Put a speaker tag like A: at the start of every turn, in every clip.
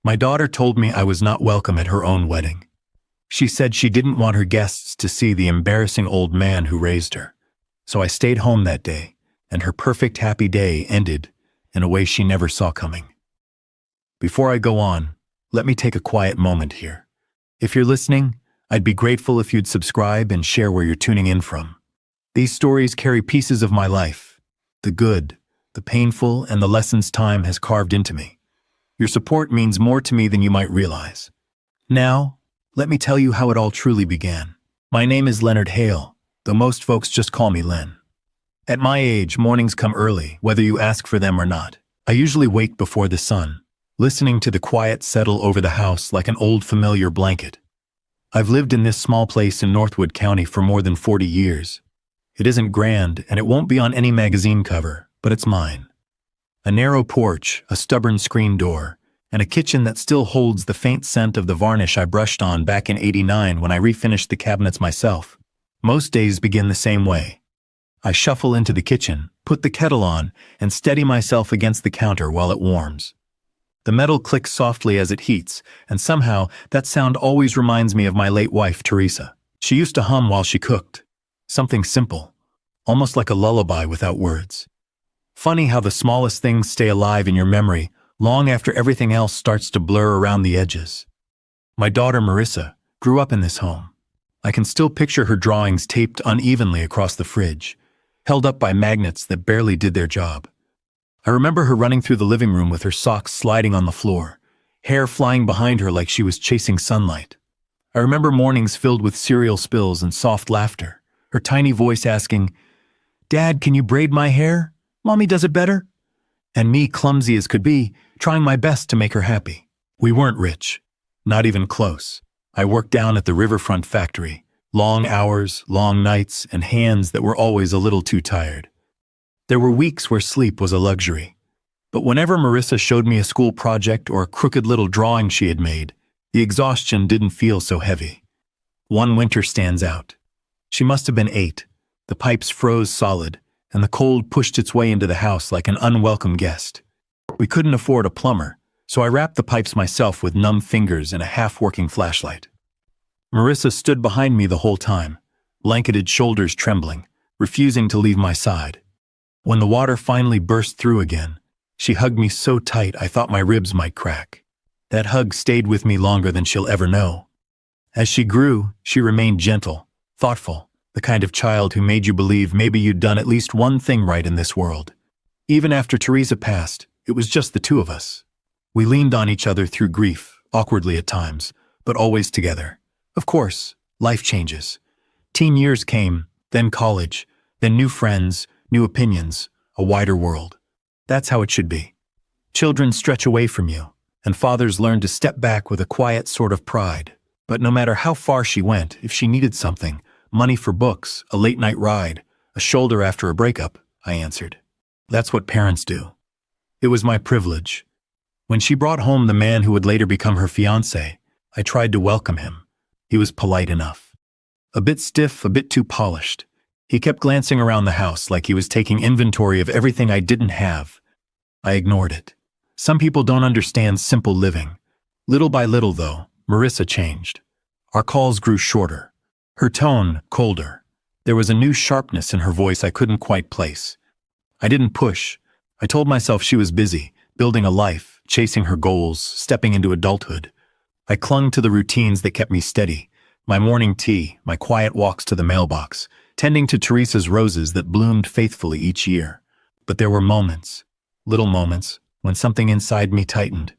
A: My daughter told me I was not welcome at her own wedding. She said she didn't want her guests to see the embarrassing old man who raised her. So I stayed home that day, and her perfect happy day ended in a way she never saw coming. Before I go on, let me take a quiet moment here. If you're listening, I'd be grateful if you'd subscribe and share where you're tuning in from. These stories carry pieces of my life, the good, the painful, and the lessons time has carved into me. Your support means more to me than you might realize. Now, let me tell you how it all truly began. My name is Leonard Hale, though most folks just call me Len. At my age, mornings come early, whether you ask for them or not. I usually wake before the sun, listening to the quiet settle over the house like an old familiar blanket. I've lived in this small place in Northwood County for more than 40 years. It isn't grand, and it won't be on any magazine cover, but it's mine. A narrow porch, a stubborn screen door, and a kitchen that still holds the faint scent of the varnish I brushed on back in '89 when I refinished the cabinets myself. Most days begin the same way. I shuffle into the kitchen, put the kettle on, and steady myself against the counter while it warms. The metal clicks softly as it heats, and somehow that sound always reminds me of my late wife, Teresa. She used to hum while she cooked. Something simple, almost like a lullaby without words. Funny how the smallest things stay alive in your memory long after everything else starts to blur around the edges. My daughter Marissa grew up in this home. I can still picture her drawings taped unevenly across the fridge, held up by magnets that barely did their job. I remember her running through the living room with her socks sliding on the floor, hair flying behind her like she was chasing sunlight. I remember mornings filled with cereal spills and soft laughter, her tiny voice asking, "Dad, can you braid my hair? Mommy does it better." And me, clumsy as could be, trying my best to make her happy. We weren't rich, not even close. I worked down at the riverfront factory, long hours, long nights, and hands that were always a little too tired. There were weeks where sleep was a luxury. But whenever Marissa showed me a school project or a crooked little drawing she had made, the exhaustion didn't feel so heavy. One winter stands out. She must have been 8. The pipes froze solid, and the cold pushed its way into the house like an unwelcome guest. We couldn't afford a plumber, so I wrapped the pipes myself with numb fingers and a half-working flashlight. Marissa stood behind me the whole time, blanketed shoulders trembling, refusing to leave my side. When the water finally burst through again, she hugged me so tight I thought my ribs might crack. That hug stayed with me longer than she'll ever know. As she grew, she remained gentle, thoughtful, the kind of child who made you believe maybe you'd done at least one thing right in this world. Even after Teresa passed, it was just the two of us. We leaned on each other through grief, awkwardly at times, but always together. Of course, life changes. Teen years came, then college, then new friends, new opinions, a wider world. That's how it should be. Children stretch away from you, and fathers learn to step back with a quiet sort of pride. But no matter how far she went, if she needed something, money for books, a late-night ride, a shoulder after a breakup, I answered. That's what parents do. It was my privilege. When she brought home the man who would later become her fiancé, I tried to welcome him. He was polite enough. A bit stiff, a bit too polished. He kept glancing around the house like he was taking inventory of everything I didn't have. I ignored it. Some people don't understand simple living. Little by little, though, Marissa changed. Our calls grew shorter. Her tone, colder. There was a new sharpness in her voice I couldn't quite place. I didn't push. I told myself she was busy, building a life, chasing her goals, stepping into adulthood. I clung to the routines that kept me steady. My morning tea, my quiet walks to the mailbox, tending to Teresa's roses that bloomed faithfully each year. But there were moments, little moments, when something inside me tightened.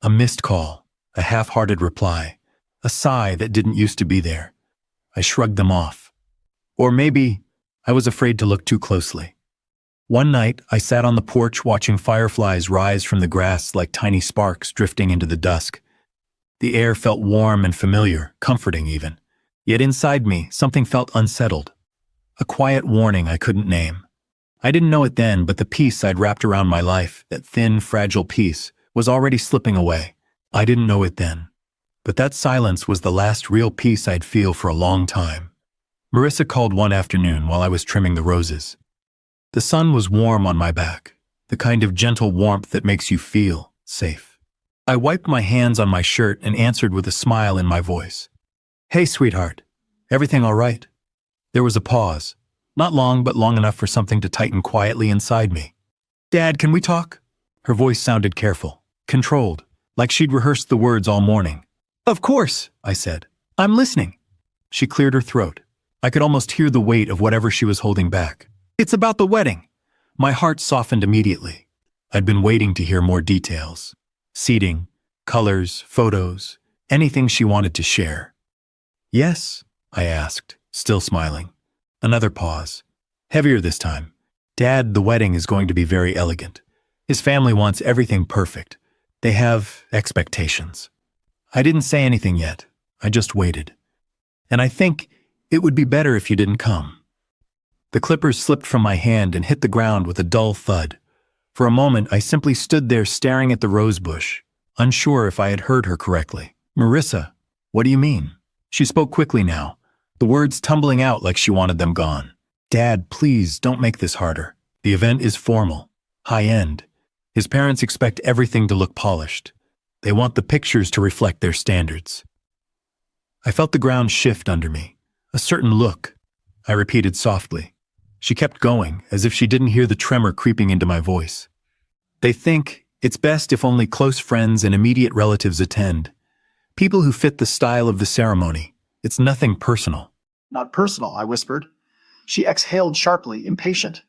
A: A missed call, a half-hearted reply, a sigh that didn't used to be there. I shrugged them off. Or maybe I was afraid to look too closely. One night, I sat on the porch watching fireflies rise from the grass like tiny sparks drifting into the dusk. The air felt warm and familiar, comforting even. Yet inside me, something felt unsettled. A quiet warning I couldn't name. I didn't know it then, but the peace I'd wrapped around my life, that thin, fragile peace, was already slipping away. I didn't know it then. But that silence was the last real peace I'd feel for a long time. Marissa called one afternoon while I was trimming the roses. The sun was warm on my back, the kind of gentle warmth that makes you feel safe. I wiped my hands on my shirt and answered with a smile in my voice. Hey, sweetheart. Everything all right? There was a pause. Not long, but long enough for something to tighten quietly inside me. Dad, can we talk? Her voice sounded careful, controlled, like she'd rehearsed the words all morning. Of course, I said. I'm listening. She cleared her throat. I could almost hear the weight of whatever she was holding back. It's about the wedding. My heart softened immediately. I'd been waiting to hear more details. Seating, colors, photos, anything she wanted to share. Yes, I asked, still smiling. Another pause. Heavier this time. Dad, the wedding is going to be very elegant. His family wants everything perfect. They have expectations. I didn't say anything yet. I just waited. And I think it would be better if you didn't come. The clippers slipped from my hand and hit the ground with a dull thud. For a moment, I simply stood there staring at the rose bush, unsure if I had heard her correctly. Marissa, what do you mean? She spoke quickly now, the words tumbling out like she wanted them gone. Dad, please don't make this harder. The event is formal, high-end. His parents expect everything to look polished. They want the pictures to reflect their standards. I felt the ground shift under me, a certain look. I repeated softly. She kept going, as if she didn't hear the tremor creeping into my voice. They think it's best if only close friends and immediate relatives attend. People who fit the style of the ceremony. It's nothing personal.
B: Not personal, I whispered. She exhaled sharply, impatient.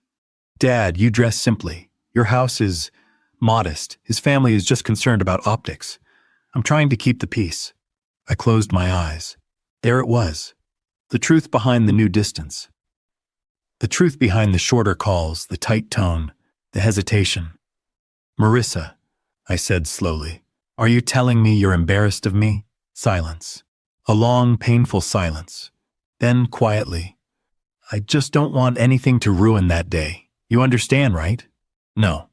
A: Dad, you dress simply. Your house is modest. His family is just concerned about optics. I'm trying to keep the peace. I closed my eyes. There it was. The truth behind the new distance. The truth behind the shorter calls, the tight tone, the hesitation. Marissa, I said slowly, are you telling me you're embarrassed of me? Silence. A long, painful silence. Then, quietly, I just don't want anything to ruin that day. You understand, right? No.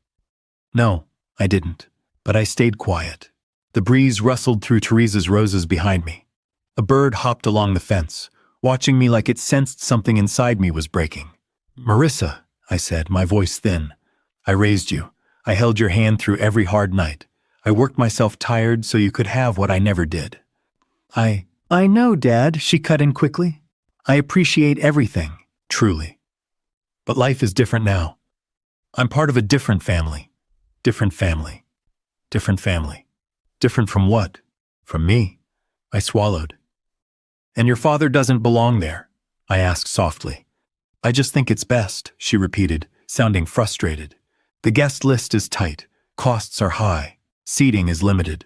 A: No, I didn't. But I stayed quiet. The breeze rustled through Teresa's roses behind me. A bird hopped along the fence, watching me like it sensed something inside me was breaking. Marissa, I said, my voice thin. I raised you. I held your hand through every hard night. I worked myself tired so you could have what I never did. I know, Dad, she cut in quickly. I appreciate everything, truly. But life is different now. I'm part of a different family. Different family. Different family. Different from what? From me. I swallowed. And your father doesn't belong there? I asked softly. I just think it's best, she repeated, sounding frustrated. The guest list is tight. Costs are high. Seating is limited.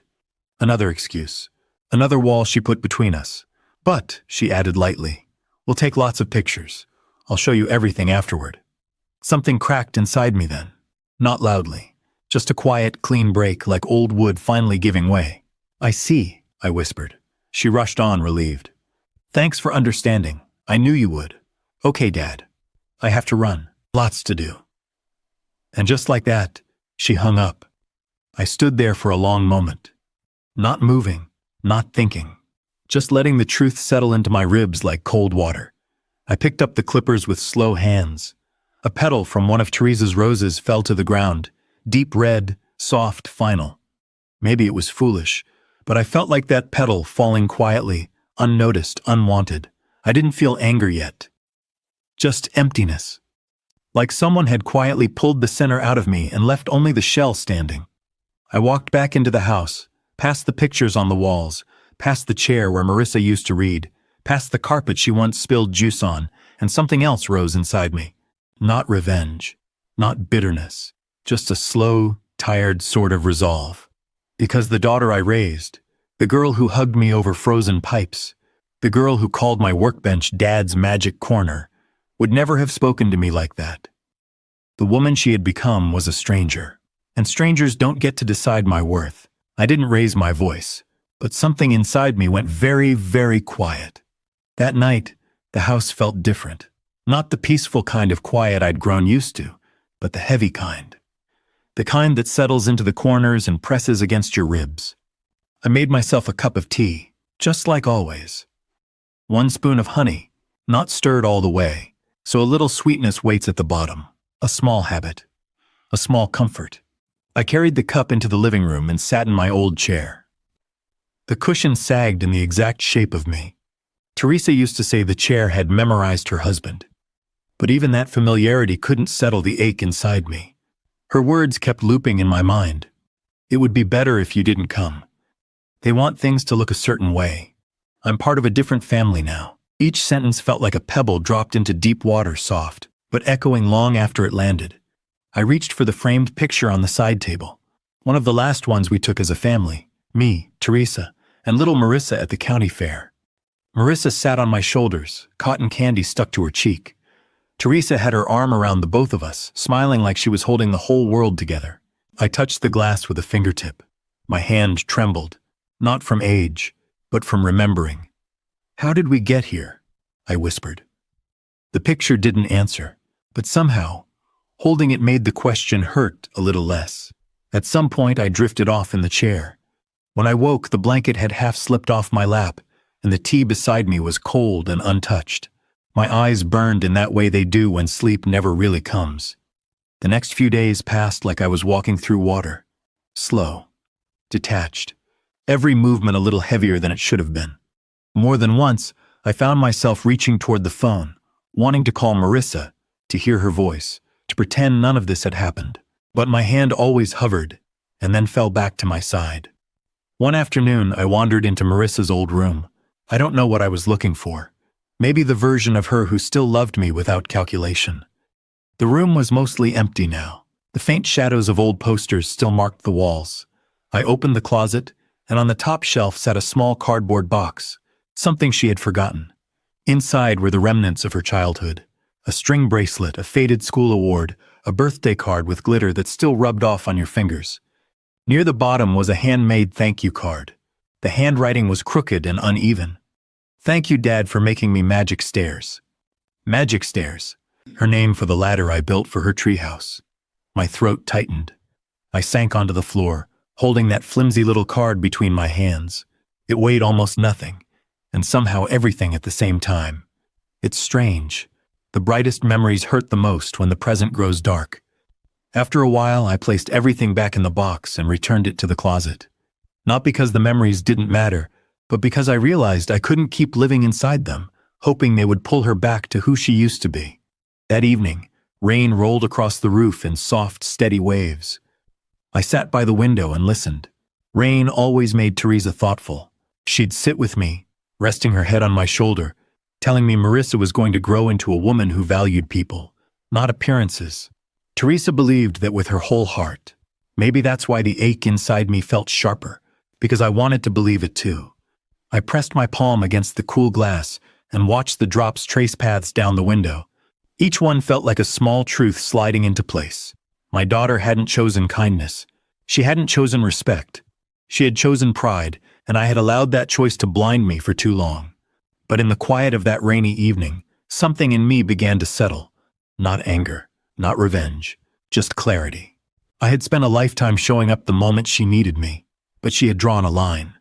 A: Another excuse. Another wall she put between us. But, she added lightly, we'll take lots of pictures. I'll show you everything afterward. Something cracked inside me then. Not loudly. Just a quiet, clean break like old wood finally giving way. I see, I whispered. She rushed on, relieved. Thanks for understanding. I knew you would. Okay, Dad. I have to run. Lots to do. And just like that, she hung up. I stood there for a long moment. Not moving, not thinking. Just letting the truth settle into my ribs like cold water. I picked up the clippers with slow hands. A petal from one of Teresa's roses fell to the ground. Deep red, soft, final. Maybe it was foolish, but I felt like that petal falling quietly, unnoticed, unwanted. I didn't feel anger yet. Just emptiness. Like someone had quietly pulled the center out of me and left only the shell standing. I walked back into the house, past the pictures on the walls, past the chair where Marissa used to read, past the carpet she once spilled juice on, and something else rose inside me. Not revenge, not bitterness, just a slow, tired sort of resolve. Because the daughter I raised, the girl who hugged me over frozen pipes, the girl who called my workbench Dad's magic corner, would never have spoken to me like that. The woman she had become was a stranger, and strangers don't get to decide my worth. I didn't raise my voice, but something inside me went very, very quiet. That night, the house felt different. Not the peaceful kind of quiet I'd grown used to, but the heavy kind. The kind that settles into the corners and presses against your ribs. I made myself a cup of tea, just like always. 1 spoon of honey, not stirred all the way, so a little sweetness waits at the bottom. A small habit. A small comfort. I carried the cup into the living room and sat in my old chair. The cushion sagged in the exact shape of me. Teresa used to say the chair had memorized her husband. But even that familiarity couldn't settle the ache inside me. Her words kept looping in my mind. It would be better if you didn't come. They want things to look a certain way. I'm part of a different family now. Each sentence felt like a pebble dropped into deep water, soft, but echoing long after it landed. I reached for the framed picture on the side table. One of the last ones we took as a family. Me, Teresa, and little Marissa at the county fair. Marissa sat on my shoulders, cotton candy stuck to her cheek. Teresa had her arm around the both of us, smiling like she was holding the whole world together. I touched the glass with a fingertip. My hand trembled, not from age, but from remembering. "How did we get here?" I whispered. The picture didn't answer, but somehow, holding it made the question hurt a little less. At some point, I drifted off in the chair. When I woke, the blanket had half slipped off my lap, and the tea beside me was cold and untouched. My eyes burned in that way they do when sleep never really comes. The next few days passed like I was walking through water. Slow, detached, every movement a little heavier than it should have been. More than once, I found myself reaching toward the phone, wanting to call Marissa, to hear her voice, to pretend none of this had happened. But my hand always hovered, and then fell back to my side. One afternoon, I wandered into Marissa's old room. I don't know what I was looking for. Maybe the version of her who still loved me without calculation. The room was mostly empty now. The faint shadows of old posters still marked the walls. I opened the closet, and on the top shelf sat a small cardboard box, something she had forgotten. Inside were the remnants of her childhood. A string bracelet, a faded school award, a birthday card with glitter that still rubbed off on your fingers. Near the bottom was a handmade thank you card. The handwriting was crooked and uneven. "Thank you, Dad, for making me magic stairs." Magic stairs, her name for the ladder I built for her treehouse. My throat tightened. I sank onto the floor, holding that flimsy little card between my hands. It weighed almost nothing, and somehow everything at the same time. It's strange. The brightest memories hurt the most when the present grows dark. After a while, I placed everything back in the box and returned it to the closet. Not because the memories didn't matter, but because I realized I couldn't keep living inside them, hoping they would pull her back to who she used to be. That evening, rain rolled across the roof in soft, steady waves. I sat by the window and listened. Rain always made Teresa thoughtful. She'd sit with me, resting her head on my shoulder, telling me Marissa was going to grow into a woman who valued people, not appearances. Teresa believed that with her whole heart. Maybe that's why the ache inside me felt sharper, because I wanted to believe it too. I pressed my palm against the cool glass and watched the drops trace paths down the window. Each one felt like a small truth sliding into place. My daughter hadn't chosen kindness. She hadn't chosen respect. She had chosen pride, and I had allowed that choice to blind me for too long. But in the quiet of that rainy evening, something in me began to settle. Not anger, not revenge, just clarity. I had spent a lifetime showing up the moment she needed me, but she had drawn a line.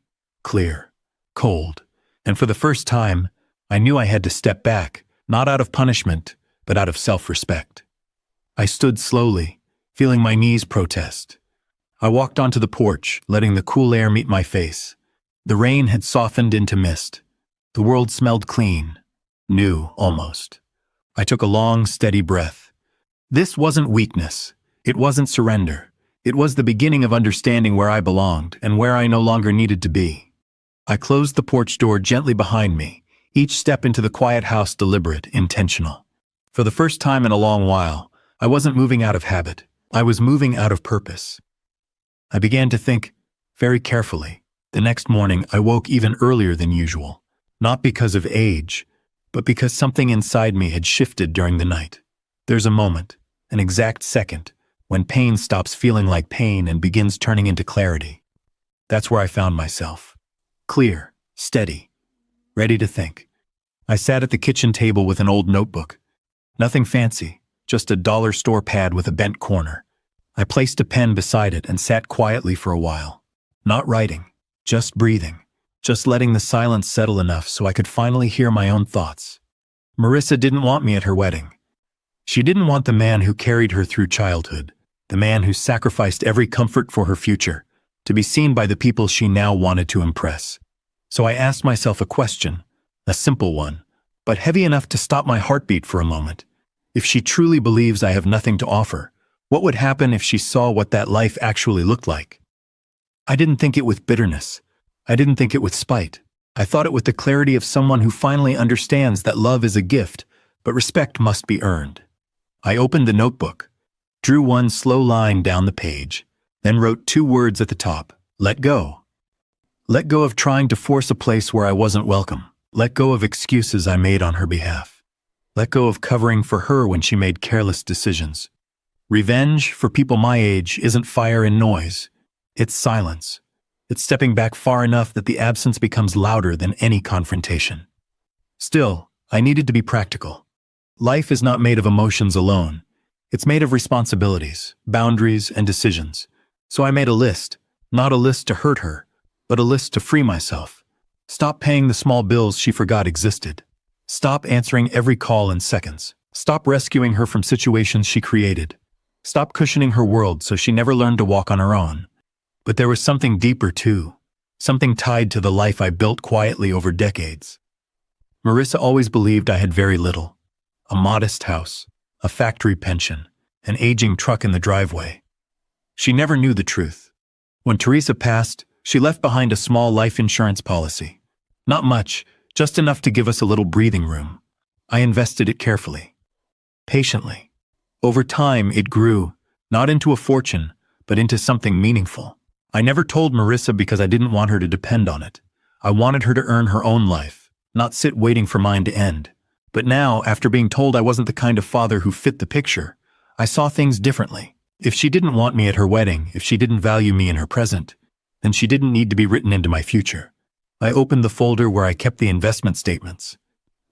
A: Clear, cold, and for the first time, I knew I had to step back, not out of punishment, but out of self-respect. I stood slowly, feeling my knees protest. I walked onto the porch, letting the cool air meet my face. The rain had softened into mist. The world smelled clean, new almost. I took a long, steady breath. This wasn't weakness. It wasn't surrender. It was the beginning of understanding where I belonged and where I no longer needed to be. I closed the porch door gently behind me, each step into the quiet house deliberate, intentional. For the first time in a long while, I wasn't moving out of habit. I was moving out of purpose. I began to think, very carefully. The next morning, I woke even earlier than usual, not because of age, but because something inside me had shifted during the night. There's a moment, an exact second, when pain stops feeling like pain and begins turning into clarity. That's where I found myself. Clear, steady, ready to think. I sat at the kitchen table with an old notebook. Nothing fancy, just a dollar store pad with a bent corner. I placed a pen beside it and sat quietly for a while. Not writing, just breathing, just letting the silence settle enough so I could finally hear my own thoughts. Marissa didn't want me at her wedding. She didn't want the man who carried her through childhood. the man who sacrificed every comfort for her future, to be seen by the people she now wanted to impress. So I asked myself a question, a simple one, but heavy enough to stop my heartbeat for a moment. If she truly believes I have nothing to offer, what would happen if she saw what that life actually looked like? I didn't think it with bitterness. I didn't think it with spite. I thought it with the clarity of someone who finally understands that love is a gift, but respect must be earned. I opened the notebook, drew one slow line down the page, then wrote 2 words at the top: let go. Let go of trying to force a place where I wasn't welcome. Let go of excuses I made on her behalf. Let go of covering for her when she made careless decisions. Revenge, for people my age, isn't fire and noise. It's silence. It's stepping back far enough that the absence becomes louder than any confrontation. Still, I needed to be practical. Life is not made of emotions alone. It's made of responsibilities, boundaries, and decisions. So I made a list, not a list to hurt her, but a list to free myself. Stop paying the small bills she forgot existed. Stop answering every call in seconds. Stop rescuing her from situations she created. Stop cushioning her world so she never learned to walk on her own. But there was something deeper too, something tied to the life I built quietly over decades. Marissa always believed I had very little: a modest house, a factory pension, an aging truck in the driveway. She never knew the truth. When Teresa passed, she left behind a small life insurance policy. Not much, just enough to give us a little breathing room. I invested it carefully, patiently. Over time, it grew, not into a fortune, but into something meaningful. I never told Marissa because I didn't want her to depend on it. I wanted her to earn her own life, not sit waiting for mine to end. But now, after being told I wasn't the kind of father who fit the picture, I saw things differently. If she didn't want me at her wedding, if she didn't value me in her present, then she didn't need to be written into my future. I opened the folder where I kept the investment statements.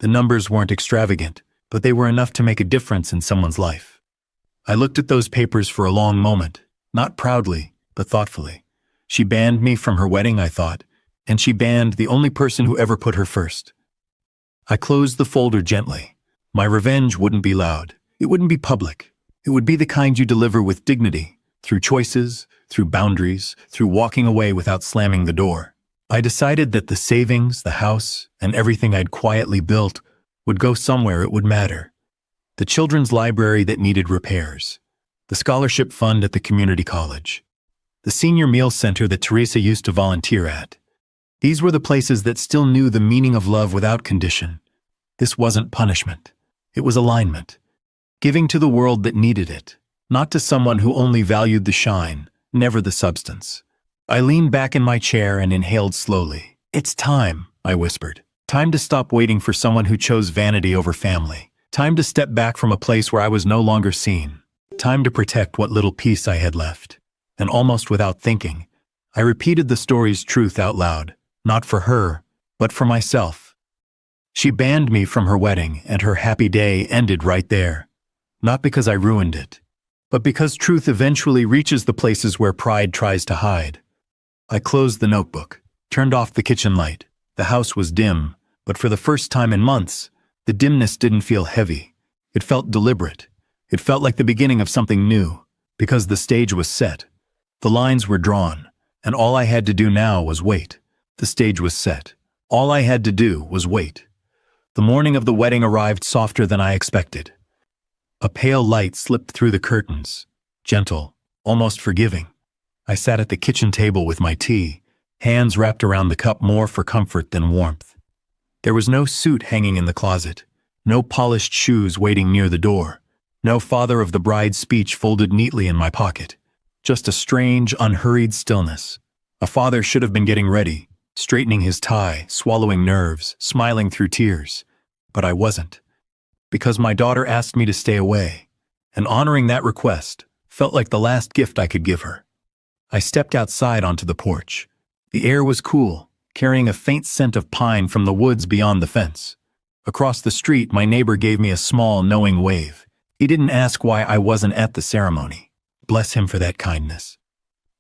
A: The numbers weren't extravagant, but they were enough to make a difference in someone's life. I looked at those papers for a long moment, not proudly, but thoughtfully. She banned me from her wedding, I thought, and she banned the only person who ever put her first. I closed the folder gently. My revenge wouldn't be loud. It wouldn't be public. It would be the kind you deliver with dignity, through choices, through boundaries, through walking away without slamming the door. I decided that the savings, the house, and everything I'd quietly built would go somewhere it would matter. The children's library that needed repairs, the scholarship fund at the community college, the senior meal center that Teresa used to volunteer at. These were the places that still knew the meaning of love without condition. This wasn't punishment. It was alignment. Giving to the world that needed it, not to someone who only valued the shine, never the substance. I leaned back in my chair and inhaled slowly. It's time, I whispered. Time to stop waiting for someone who chose vanity over family. Time to step back from a place where I was no longer seen. Time to protect what little peace I had left. And almost without thinking, I repeated the story's truth out loud, not for her, but for myself. She banned me from her wedding, and her happy day ended right there. Not because I ruined it, but because truth eventually reaches the places where pride tries to hide. I closed the notebook, turned off the kitchen light. The house was dim, but for the first time in months, the dimness didn't feel heavy. It felt deliberate. It felt like the beginning of something new, because the stage was set. The lines were drawn, and all I had to do now was wait. The stage was set. All I had to do was wait. The morning of the wedding arrived softer than I expected. A pale light slipped through the curtains, gentle, almost forgiving. I sat at the kitchen table with my tea, hands wrapped around the cup more for comfort than warmth. There was no suit hanging in the closet, no polished shoes waiting near the door, no father of the bride's speech folded neatly in my pocket. Just a strange, unhurried stillness. A father should have been getting ready, straightening his tie, swallowing nerves, smiling through tears. But I wasn't. Because my daughter asked me to stay away, and honoring that request felt like the last gift I could give her. I stepped outside onto the porch. The air was cool, carrying a faint scent of pine from the woods beyond the fence. Across the street, my neighbor gave me a small, knowing wave. He didn't ask why I wasn't at the ceremony. Bless him for that kindness.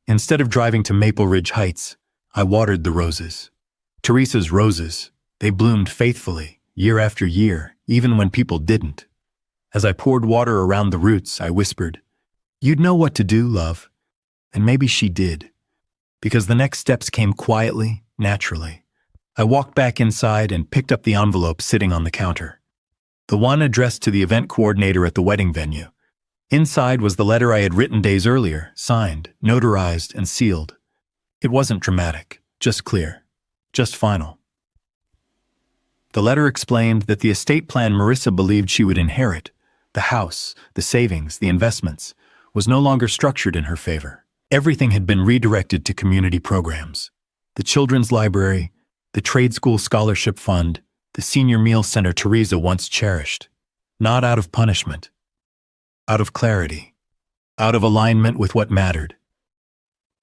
A: Instead of driving to Maple Ridge Heights, I watered the roses. Teresa's roses. They bloomed faithfully, year after year, even when people didn't. As I poured water around the roots, I whispered, You'd know what to do, love. And maybe she did. Because the next steps came quietly, naturally. I walked back inside and picked up the envelope sitting on the counter. The one addressed to the event coordinator at the wedding venue. Inside was the letter I had written days earlier, signed, notarized, and sealed. It wasn't dramatic, just clear, just final. The letter explained that the estate plan Marissa believed she would inherit, the house, the savings, the investments, was no longer structured in her favor. Everything had been redirected to community programs. The children's library, the trade school scholarship fund, the senior meal center Teresa once cherished. Not out of punishment. Out of clarity. Out of alignment with what mattered.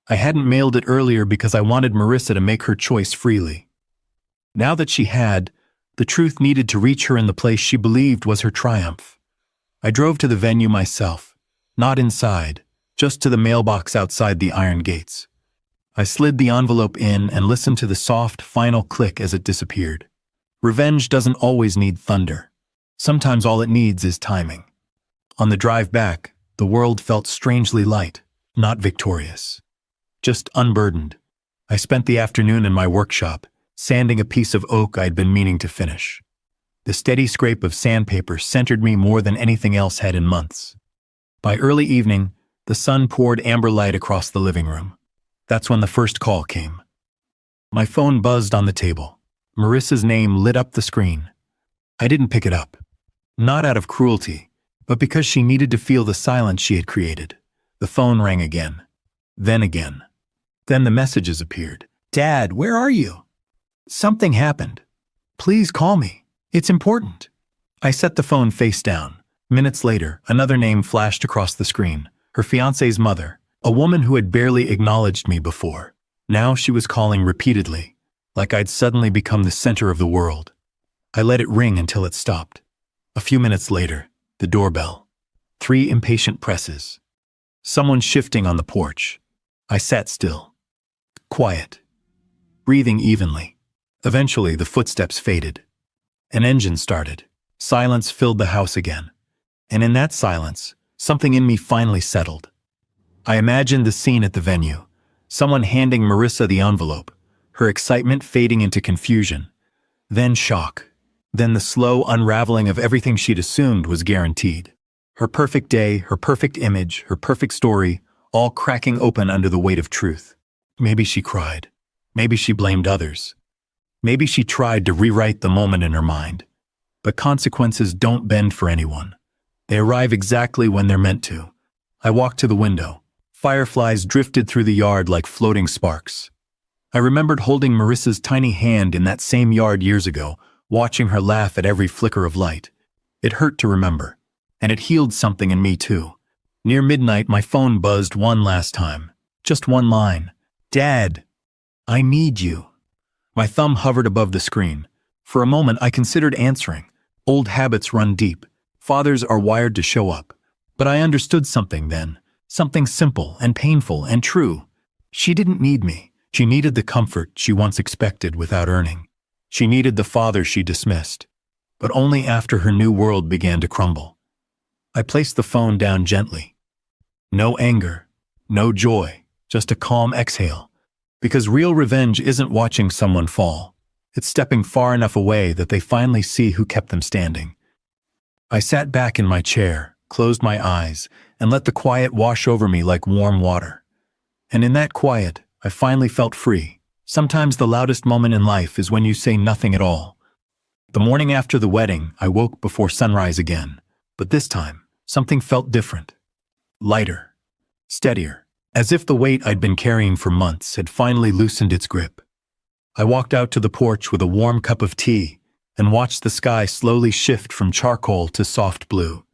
A: I hadn't mailed it earlier because I wanted Marissa to make her choice freely. Now that she had, the truth needed to reach her in the place she believed was her triumph. I drove to the venue myself, not inside, just to the mailbox outside the iron gates. I slid the envelope in and listened to the soft, final click as it disappeared. Revenge doesn't always need thunder. Sometimes all it needs is timing. On the drive back, the world felt strangely light, not victorious. Just unburdened. I spent the afternoon in my workshop, sanding a piece of oak I'd been meaning to finish. The steady scrape of sandpaper centered me more than anything else had in months. By early evening, the sun poured amber light across the living room. That's when the first call came. My phone buzzed on the table. Marissa's name lit up the screen. I didn't pick it up. Not out of cruelty, but because she needed to feel the silence she had created. The phone rang again. Then again. Then the messages appeared. Dad, where are you? Something happened. Please call me. It's important. I set the phone face down. Minutes later, another name flashed across the screen. Her fiancé's mother, a woman who had barely acknowledged me before. Now she was calling repeatedly, like I'd suddenly become the center of the world. I let it ring until it stopped. A few minutes later, the doorbell. 3 impatient presses. Someone shifting on the porch. I sat still. Quiet. Breathing evenly. Eventually, the footsteps faded. An engine started. Silence filled the house again. And in that silence, something in me finally settled. I imagined the scene at the venue. Someone handing Marissa the envelope, her excitement fading into confusion. Then shock. Then the slow unraveling of everything she'd assumed was guaranteed. Her perfect day, her perfect image, her perfect story, all cracking open under the weight of truth. Maybe she cried. Maybe she blamed others. Maybe she tried to rewrite the moment in her mind. But consequences don't bend for anyone. They arrive exactly when they're meant to. I walked to the window. Fireflies drifted through the yard like floating sparks. I remembered holding Marissa's tiny hand in that same yard years ago, watching her laugh at every flicker of light. It hurt to remember, and it healed something in me too. Near midnight, my phone buzzed one last time. Just one line. Dad, I need you. My thumb hovered above the screen. For a moment, I considered answering. Old habits run deep. Fathers are wired to show up. But I understood something then. Something simple and painful and true. She didn't need me. She needed the comfort she once expected without earning. She needed the father she dismissed. But only after her new world began to crumble. I placed the phone down gently. No anger, no joy, just a calm exhale. Because real revenge isn't watching someone fall. It's stepping far enough away that they finally see who kept them standing. I sat back in my chair, closed my eyes, and let the quiet wash over me like warm water. And in that quiet, I finally felt free. Sometimes the loudest moment in life is when you say nothing at all. The morning after the wedding, I woke before sunrise again. But this time, something felt different. Lighter. Steadier. As if the weight I'd been carrying for months had finally loosened its grip. I walked out to the porch with a warm cup of tea and watched the sky slowly shift from charcoal to soft blue.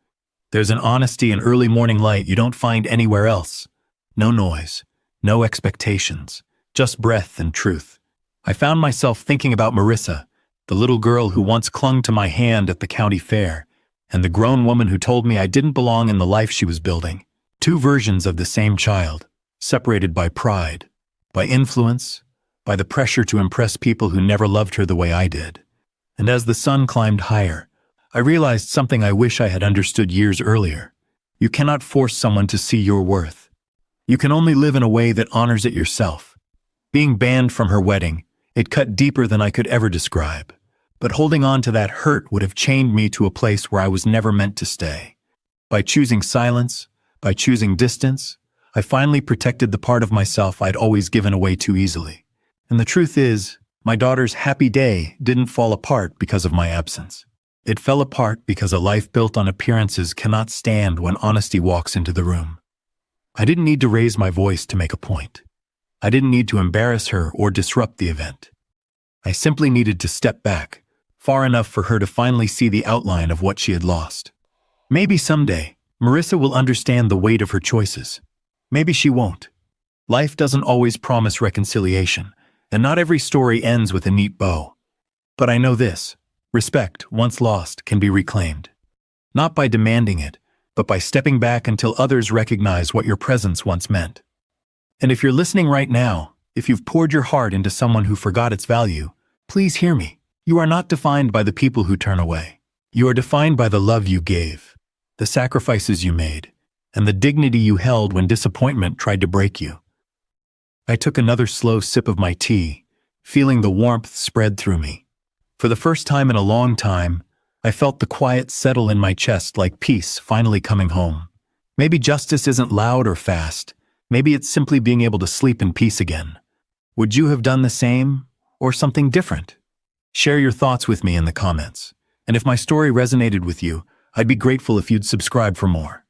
A: There's an honesty in early morning light you don't find anywhere else. No noise, no expectations, just breath and truth. I found myself thinking about Marissa, the little girl who once clung to my hand at the county fair, and the grown woman who told me I didn't belong in the life she was building. 2 versions of the same child, separated by pride, by influence, by the pressure to impress people who never loved her the way I did. And as the sun climbed higher, I realized something I wish I had understood years earlier. You cannot force someone to see your worth. You can only live in a way that honors it yourself. Being banned from her wedding, it cut deeper than I could ever describe. But holding on to that hurt would have chained me to a place where I was never meant to stay. By choosing silence, by choosing distance, I finally protected the part of myself I'd always given away too easily. And the truth is, my daughter's happy day didn't fall apart because of my absence. It fell apart because a life built on appearances cannot stand when honesty walks into the room. I didn't need to raise my voice to make a point. I didn't need to embarrass her or disrupt the event. I simply needed to step back, far enough for her to finally see the outline of what she had lost. Maybe someday, Marissa will understand the weight of her choices. Maybe she won't. Life doesn't always promise reconciliation, and not every story ends with a neat bow. But I know this: respect, once lost, can be reclaimed. Not by demanding it, but by stepping back until others recognize what your presence once meant. And if you're listening right now, if you've poured your heart into someone who forgot its value, please hear me. You are not defined by the people who turn away. You are defined by the love you gave, the sacrifices you made, and the dignity you held when disappointment tried to break you. I took another slow sip of my tea, feeling the warmth spread through me. For the first time in a long time, I felt the quiet settle in my chest like peace finally coming home. Maybe justice isn't loud or fast. Maybe it's simply being able to sleep in peace again. Would you have done the same, or something different? Share your thoughts with me in the comments. And if my story resonated with you, I'd be grateful if you'd subscribe for more.